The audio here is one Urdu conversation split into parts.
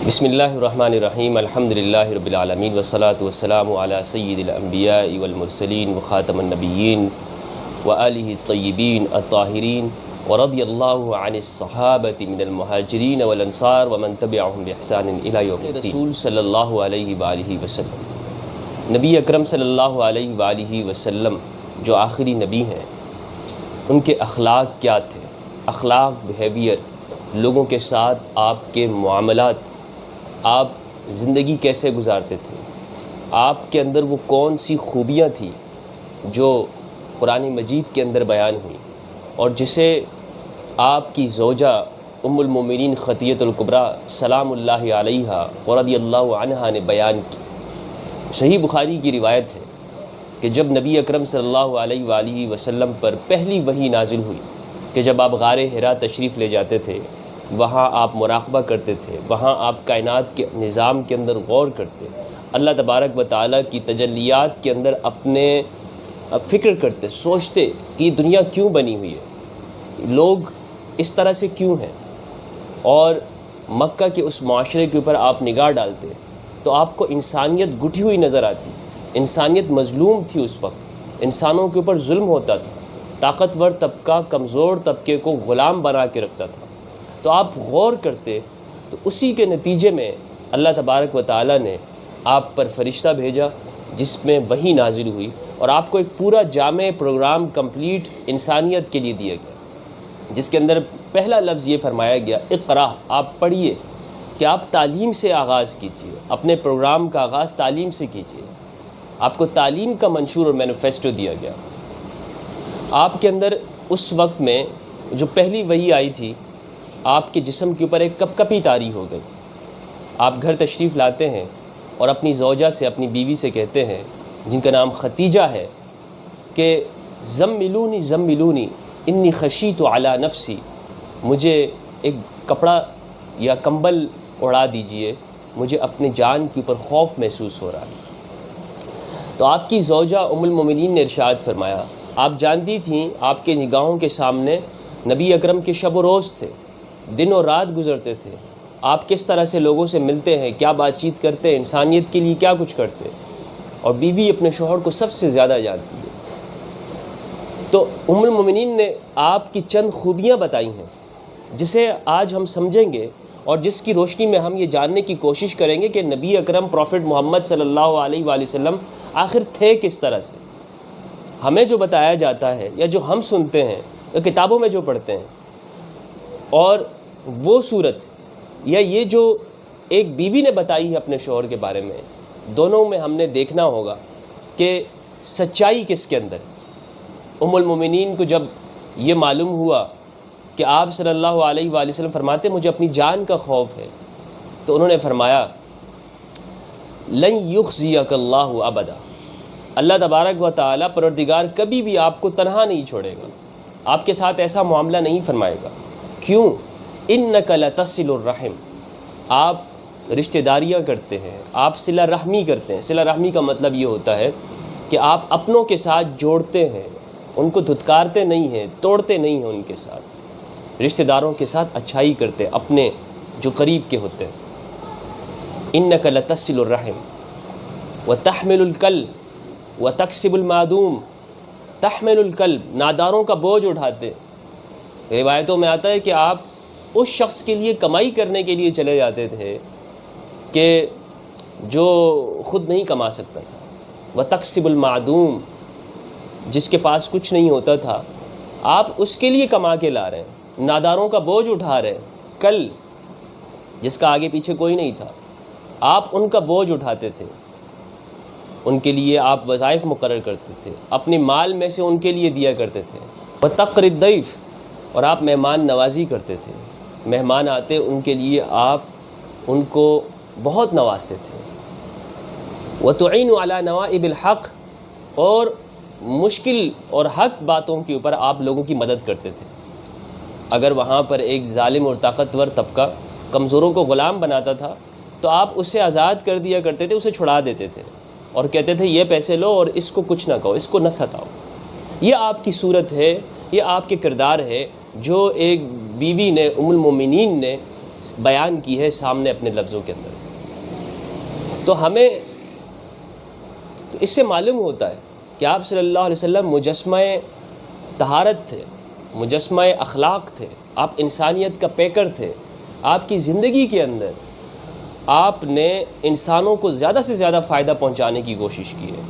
بسم اللہ الرحمن الرحیم الحمدللہ رب العالمین والصلاة والسلام علی سید الانبیاء والمرسلین وخاتم النبیین وآلہ الطیبین الطاہرین ورضی اللہ عن الصحابۃ من المہاجرین والانصار ومن تبعہم بإحسان الی یوم الدین۔ رسول صلی اللہ علیہ وآلہ وسلم، نبی اکرم صلی اللہ علیہ وآلہ وسلم جو آخری نبی ہیں، ان کے اخلاق کیا تھے؟ اخلاق، بیہیویئر، لوگوں کے ساتھ آپ کے معاملات، آپ زندگی کیسے گزارتے تھے، آپ کے اندر وہ کون سی خوبیاں تھیں جو قرآن مجید کے اندر بیان ہوئی اور جسے آپ کی زوجہ ام المومنین خدیجہ الکبریٰ سلام اللہ علیہا ورضی اللہ عنہا نے بیان کی۔ صحیح بخاری کی روایت ہے کہ جب نبی اکرم صلی اللہ علیہ وآلہ وسلم پر پہلی وحی نازل ہوئی کہ جب آپ غار حرا تشریف لے جاتے تھے، وہاں آپ مراقبہ کرتے تھے، وہاں آپ کائنات کے نظام کے اندر غور کرتے، اللہ تبارک و تعالیٰ کی تجلیات کے اندر اپنے فکر کرتے، سوچتے کہ یہ دنیا کیوں بنی ہوئی ہے، لوگ اس طرح سے کیوں ہیں، اور مکہ کے اس معاشرے کے اوپر آپ نگاہ ڈالتے تو آپ کو انسانیت گھٹی ہوئی نظر آتی۔ انسانیت مظلوم تھی، اس وقت انسانوں کے اوپر ظلم ہوتا تھا، طاقتور طبقہ کمزور طبقے کو غلام بنا کے رکھتا تھا۔ تو آپ غور کرتے تو اسی کے نتیجے میں اللہ تبارک و تعالیٰ نے آپ پر فرشتہ بھیجا جس میں وحی نازل ہوئی، اور آپ کو ایک پورا جامع پروگرام کمپلیٹ انسانیت کے لیے دیا گیا، جس کے اندر پہلا لفظ یہ فرمایا گیا، اقرا، آپ پڑھیے، کہ آپ تعلیم سے آغاز کیجیے، اپنے پروگرام کا آغاز تعلیم سے کیجیے۔ آپ کو تعلیم کا منشور اور مینیفیسٹو دیا گیا۔ آپ کے اندر اس وقت میں جو پہلی وحی آئی تھی، آپ کے جسم کے اوپر ایک کپ کپی طاری ہو گئی۔ آپ گھر تشریف لاتے ہیں اور اپنی زوجہ سے، اپنی بیوی سے کہتے ہیں، جن کا نام خدیجہ ہے، کہ زملونی زملونی انی خشیت علی نفسی، مجھے ایک کپڑا یا کمبل اڑا دیجئے، مجھے اپنے جان کے اوپر خوف محسوس ہو رہا ہے۔ تو آپ کی زوجہ ام المومنین نے ارشاد فرمایا، آپ جانتی تھیں آپ کے نگاہوں کے سامنے نبی اکرم کے شب و روز تھے، دن اور رات گزرتے تھے، آپ کس طرح سے لوگوں سے ملتے ہیں، کیا بات چیت کرتے ہیں، انسانیت کے لیے کیا کچھ کرتے، اور بیوی اپنے شوہر کو سب سے زیادہ جانتی ہے۔ تو ام المومنین نے آپ کی چند خوبیاں بتائی ہیں جسے آج ہم سمجھیں گے، اور جس کی روشنی میں ہم یہ جاننے کی کوشش کریں گے کہ نبی اکرم پروفٹ محمد صلی اللہ علیہ وآلہ وسلم آخر تھے کس طرح سے۔ ہمیں جو بتایا جاتا ہے یا جو ہم سنتے ہیں یا کتابوں میں جو پڑھتے ہیں، اور وہ صورت یا یہ جو ایک بیوی نے بتائی ہے اپنے شوہر کے بارے میں، دونوں میں ہم نے دیکھنا ہوگا کہ سچائی کس کے اندر۔ ام المومنین کو جب یہ معلوم ہوا کہ آپ صلی اللہ علیہ وآلہ وسلم فرماتے مجھے اپنی جان کا خوف ہے، تو انہوں نے فرمایا لن یخزیک اللہ ابدا، اللہ تبارک و تعالیٰ پروردگار کبھی بھی آپ کو تنہا نہیں چھوڑے گا، آپ کے ساتھ ایسا معاملہ نہیں فرمائے گا۔ کیوں؟ انک لتصل الرحم، آپ رشتہ داریاں کرتے ہیں، آپ صلہ رحمی کرتے ہیں۔ صلہ رحمی کا مطلب یہ ہوتا ہے کہ آپ اپنوں کے ساتھ جوڑتے ہیں، ان کو دھتکارتے نہیں ہیں، توڑتے نہیں ہیں، ان کے ساتھ رشتہ داروں کے ساتھ اچھائی کرتے، اپنے جو قریب کے ہوتے ہیں۔ انک لتصل الرحم وتحمل الکلب وتکسب المعدوم، تحمل الکلب، ناداروں کا بوجھ اٹھاتے۔ روایتوں میں آتا ہے کہ آپ اس شخص کے لیے کمائی کرنے کے لیے چلے جاتے تھے کہ جو خود نہیں کما سکتا تھا۔ وتکسب المعدوم، جس کے پاس کچھ نہیں ہوتا تھا، آپ اس کے لیے کما کے لا رہے ہیں، ناداروں کا بوجھ اٹھا رہے ہیں۔ کل جس کا آگے پیچھے کوئی نہیں تھا، آپ ان کا بوجھ اٹھاتے تھے، ان کے لیے آپ وظائف مقرر کرتے تھے، اپنے مال میں سے ان کے لیے دیا کرتے تھے۔ وتقر الضیف، اور آپ مہمان نوازی کرتے تھے، مہمان آتے ان کے لیے آپ ان کو بہت نوازتے تھے۔ وتعین علی نوائب الحق، اور مشکل اور حق باتوں کے اوپر آپ لوگوں کی مدد کرتے تھے۔ اگر وہاں پر ایک ظالم اور طاقتور طبقہ کمزوروں کو غلام بناتا تھا تو آپ اسے آزاد کر دیا کرتے تھے، اسے چھڑا دیتے تھے اور کہتے تھے یہ پیسے لو اور اس کو کچھ نہ کہو، اس کو نہ ستاؤ۔ یہ آپ کی صورت ہے، یہ آپ کے کردار ہے جو ایک بیوی نے، ام المومنین نے بیان کی ہے سامنے اپنے لفظوں کے اندر. تو ہمیں اس سے معلوم ہوتا ہے کہ آپ صلی اللہ علیہ وسلم مجسمہ طہارت تھے، مجسمہ اخلاق تھے، آپ انسانیت کا پیکر تھے. آپ کی زندگی کے اندر آپ نے انسانوں کو زیادہ سے زیادہ فائدہ پہنچانے کی کوشش کی ہے،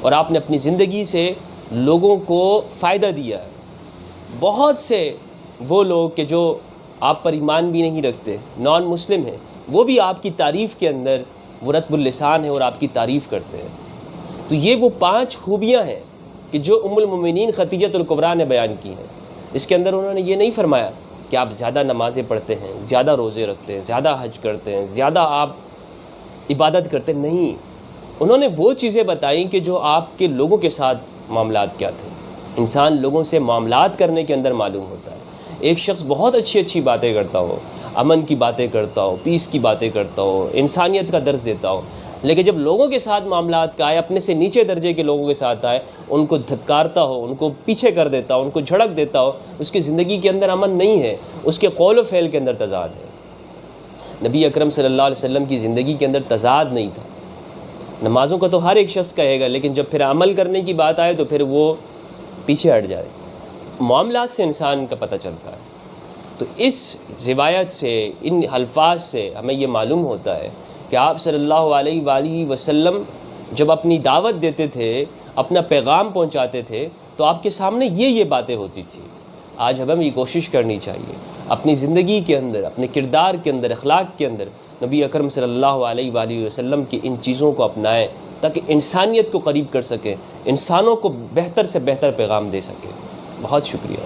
اور آپ نے اپنی زندگی سے لوگوں کو فائدہ دیا ہے. بہت سے وہ لوگ کہ جو آپ پر ایمان بھی نہیں رکھتے، نان مسلم ہیں، وہ بھی آپ کی تعریف کے اندر وہ رطب اللسان ہے اور آپ کی تعریف کرتے ہیں. تو یہ وہ 5 خوبیاں ہیں کہ جو ام المومنین خدیجۃ الکبریٰ نے بیان کی ہیں. اس کے اندر انہوں نے یہ نہیں فرمایا کہ آپ زیادہ نمازیں پڑھتے ہیں، زیادہ روزے رکھتے ہیں، زیادہ حج کرتے ہیں، زیادہ آپ عبادت کرتے ہیں. نہیں، انہوں نے وہ چیزیں بتائیں کہ جو آپ کے لوگوں کے ساتھ معاملات کیا تھے. انسان لوگوں سے معاملات کرنے کے اندر معلوم ہوتا ہے. ایک شخص بہت اچھی باتیں کرتا ہو، امن کی باتیں کرتا ہو، پیس کی باتیں کرتا ہو، انسانیت کا درس دیتا ہو، لیکن جب لوگوں کے ساتھ معاملات کا آئے، اپنے سے نیچے درجے کے لوگوں کے ساتھ آئے، ان کو دھتکارتا ہو، ان کو پیچھے کر دیتا ہو، ان کو جھڑک دیتا ہو، اس کی زندگی کے اندر امن نہیں ہے، اس کے قول و فعل کے اندر تضاد ہے. نبی اکرم صلی اللہ علیہ وسلم کی زندگی کے اندر تضاد نہیں تھا. نمازوں کا تو ہر ایک شخص کہے گا، لیکن جب پھر عمل کرنے کی بات آئے تو پھر وہ پیچھے ہٹ جائے. معاملات سے انسان کا پتہ چلتا ہے. تو اس روایت سے، ان الفاظ سے ہمیں یہ معلوم ہوتا ہے کہ آپ صلی اللہ علیہ وآلہ وسلم جب اپنی دعوت دیتے تھے، اپنا پیغام پہنچاتے تھے، تو آپ کے سامنے یہ باتیں ہوتی تھی. آج ہمیں یہ کوشش کرنی چاہیے اپنی زندگی کے اندر، اپنے کردار کے اندر، اخلاق کے اندر نبی اکرم صلی اللہ علیہ وآلہ وسلم کی ان چیزوں کو اپنائیں، تاکہ انسانیت کو قریب کر سکیں، انسانوں کو بہتر سے بہتر پیغام دے سکیں. بہت شکریہ.